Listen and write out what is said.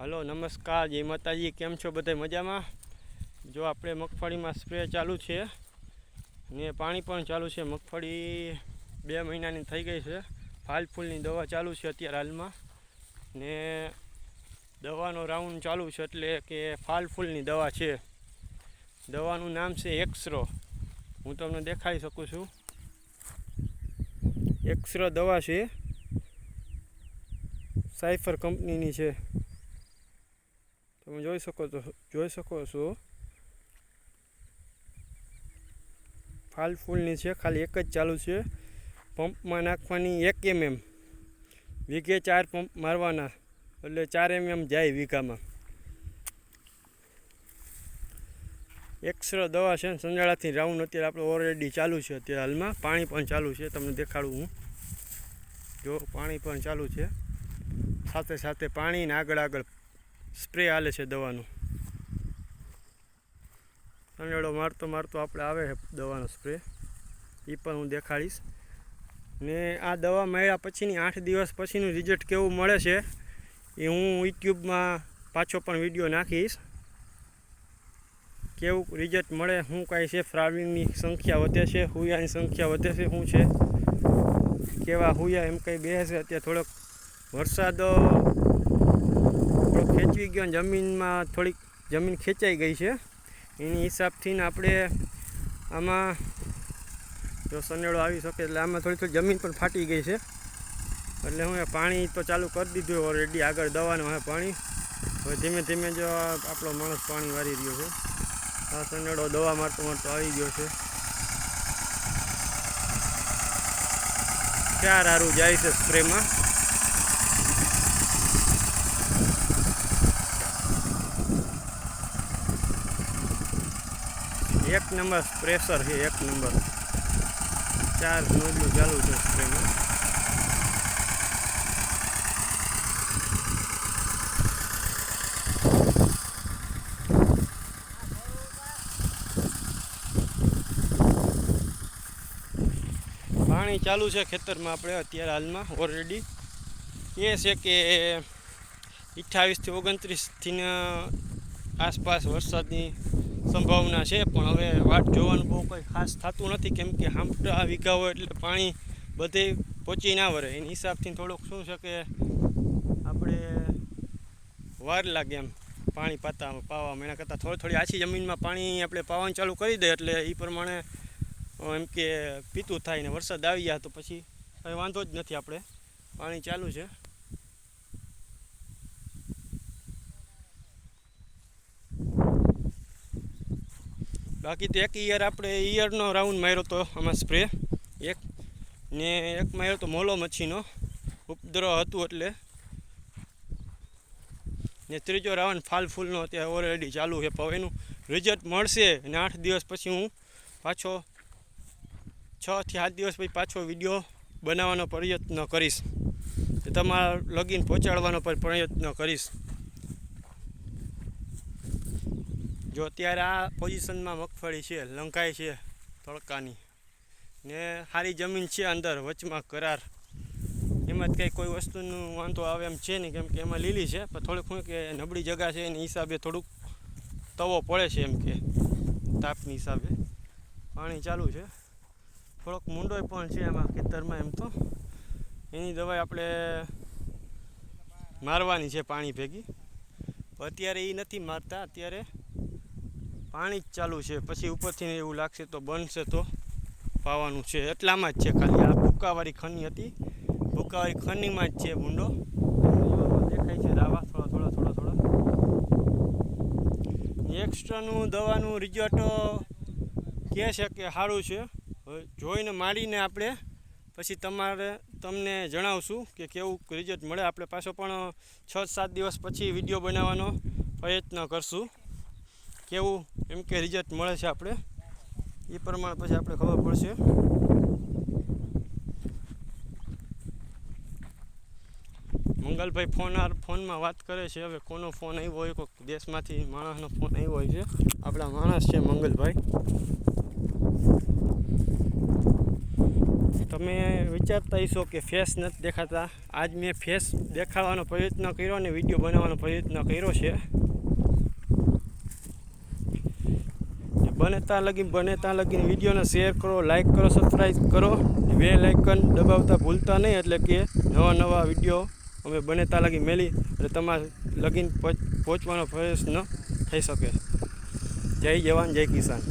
Hello નમસ્કાર, જય માતાજી. કેમ છો બધા? મજામાં? જો આપણે મગફળીમાં સ્પ્રે ચાલુ છે ને પાણી પણ ચાલુ છે. મગફળી 2 મહિનાની થઈ ગઈ છે. ફાલ ફૂલની દવા ચાલુ છે અત્યારે હાલમાં, ને દવાનો રાઉન્ડ ચાલુ છે, એટલે કે ફાલ ફૂલની દવા છે. દવાનું નામ છે એક્સરો. હું તમને દેખાડી શકું છું. એક્સરો દવા છે, સાયફર કંપનીની છે. તમે જોઈ શકો છો. ફાલ ફૂલની છે, ખાલી એક જ ચાલુ છે. પંપમાં નાખવાની 1 mm, વીઘે 4 પંપ મારવાના, એટલે 4 mm જાય વીઘામાં. એક્સરો દવા છે. સંજાળાથી રાઉન્ડ અત્યારે આપણે ઓલરેડી ચાલુ છે. અત્યારે હાલમાં પાણી પણ ચાલુ છે. તમને દેખાડું હું. જો પાણી પણ ચાલુ છે, સાથે સાથે પાણીને આગળ સ્પ્રે હાલે છે દવાનું. સંજાળો મારતો આપણે આવે છે દવાનો સ્પ્રે, એ પણ હું દેખાડીશ. ને આ દવા માર્યા પછીની 8 દિવસ પછીનું રિઝલ્ટ કેવું મળે છે એ હું યુટ્યુબમાં પાછો પણ વિડીયો નાખીશ. કેવું રિઝલ્ટ મળે, શું કાંઈ છે, ફ્લાવરિંગની સંખ્યા વધે છે, હુયાની સંખ્યા વધે છે, શું છે, કેવા હુયા એમ કંઈ બે છે. અત્યારે થોડોક વરસાદ ખેંચવી ગયો, જમીનમાં થોડીક જમીન ખેંચાઈ ગઈ છે. એની હિસાબથી ને આપણે આમાં જો સનેડો આવી શકે, એટલે આમાં થોડી જમીન પણ ફાટી ગઈ છે. એટલે હું પાણી તો ચાલુ કરી દીધું ઓલરેડી. આગળ દવાનું હવે પાણી, હવે ધીમે ધીમે જો આપણો માણસ પાણી વારી રહ્યો છે. આ સનેડો દવા મારતો આવી ગયો છે. ચાર હારું જાય છે સ્પ્રેમાં. એક નંબર પ્રેશર છે, 1 નંબર. 4 નોઝલું ચાલુ છે સ્પ્રેમાં. પાણી ચાલુ છે ખેતરમાં આપણે અત્યારે હાલમાં ઓલરેડી. એ છે કે 28 થી 29 આસપાસ વરસાદની સંભાવના છે, પણ હવે વાટ જોવાનું બહુ કંઈ ખાસ થતું નથી, કેમ કે હામટા વીઘા હોય એટલે પાણી બધે પહોંચી ના વળે. એની હિસાબથી થોડુંક શું છે કે આપણે વાર લાગે એમ પાણી પાવામાં. એના કરતાં થોડી આછી જમીનમાં પાણી આપણે પાવાનું ચાલુ કરી દઈએ એટલે એ પ્રમાણે એમ કે પીતું થાય. ને વરસાદ આવી જાય તો પછી કંઈ વાંધો જ નથી. આપણે પાણી ચાલુ છે. બાકી તો એક આપણે ઈયરનો રાઉન્ડ માર્યો તો આમાં સ્પ્રે એક માર્યો તો મોલો મચ્છીનો ઉપદ્રવ હતું એટલે. ને ત્રીજો રાઉન્ડ ફાલ ફૂલનો અત્યારે ઓલરેડી ચાલુ છે. પણ એનું રિઝલ્ટ મળશે અને 8 દિવસ પછી હું પાછો 6 થી 7 દિવસ પછી પાછો વિડીયો બનાવવાનો પ્રયત્ન કરીશ. તમારા લગીન પહોંચાડવાનો પણ પ્રયત્ન કરીશ. જો અત્યારે આ પોઝિશનમાં મગફળી છે, લંકાઈ છે તડકાની, ને સારી જમીન છે અંદર વચમાં કરાર. એમાં જ કંઈ કોઈ વસ્તુનું વાંધો આવે એમ છે નહીં, કેમ કે એમાં લીલી છે. પણ થોડુંક શું કે નબળી જગા છે, એની હિસાબે થોડુંક તવો પડે છે, એમ કે તાપની હિસાબે. પાણી ચાલુ છે. થોડોક મૂંડોય પણ છે એમાં ખેતરમાં. એમ તો એની દવાઈ આપણે મારવાની છે પાણી ભેગી. અત્યારે એ નથી મારતા, અત્યારે પાણી જ ચાલુ છે. પછી ઉપરથી એવું લાગશે તો બનશે તો પાવાનું છે. એટલામાં જ છે ખાલી. આ ભૂકાવાળી ખની હતી, ભૂકાવાળી ખનીમાં જ છે ભૂંડો. દેખાય છે રાવા થોડા. એક્સ્ટ્રાનું દવાનું રિઝલ્ટ કહે છે કે સારું છે. જોઈને મારીને આપણે પછી તમને જણાવશું કે કેવું રિઝલ્ટ મળે. આપણે પાછો પણ 6-7 દિવસ પછી વિડીયો બનાવવાનો પ્રયત્ન કરશું. કેવું એમ કે રિઝલ્ટ મળે છે આપણે એ પ્રમાણે પછી આપણે ખબર પડશે. મંગલભાઈ ફોનમાં વાત કરે છે. હવે કોનો ફોન આવ્યો હોય, કોઈ દેશમાંથી માણસનો ફોન આવ્યો હોય છે. આપણા માણસ છે મંગલભાઈ. તમે વિચારતા હશો કે ફેસ નથી દેખાતા. આજ મેં ફેસ દેખાડવાનો પ્રયત્ન કર્યો અને વિડીયો બનાવવાનો પ્રયત્ન કર્યો છે. બને ત્યાં લગીને વિડીયોને શેર કરો, લાઇક કરો, સબસ્ક્રાઈબ કરો, બેલ આઇકન દબાવતા ભૂલતા નહીં, એટલે કે નવા વિડીયો અમે બને ત્યાં લગી મેલી એટલે તમારે લગીન પહોંચવાનો પ્રયત્ન થઈ શકે. જય જવાન જય કિસાન.